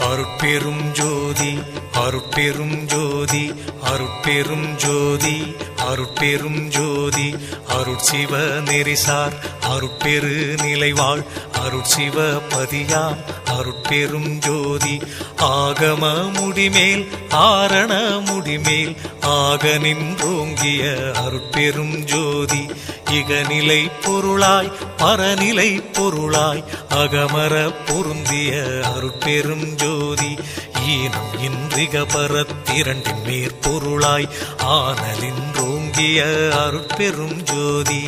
அருட்பெரும் ஜோதி அருட்பெரும் ஜோதி அருட்பெரும் ஜோதி அருட்பெரும் ஜோதி அருட்சிவ நெறிசார் அருட்பெரு நிலைவாழ் அருட்சிவ பதியாம் அருட்பெரும் ஜோதி ஆகம முடிமேல் ஆரண முடிமேல் ஆக நின்றோங்கிய அருட்பெரும் ஜோதி இகநிலை பொருளாய் பரநிலை பொருளாய் அகமர பொருந்திய அருட்பெரும் ஜோதி ஈனம் இன்றிக பரத்திரண்டின் மேற்பொருளாய் ஆனலின்றோங்கிய அருட்பெரும் ஜோதி.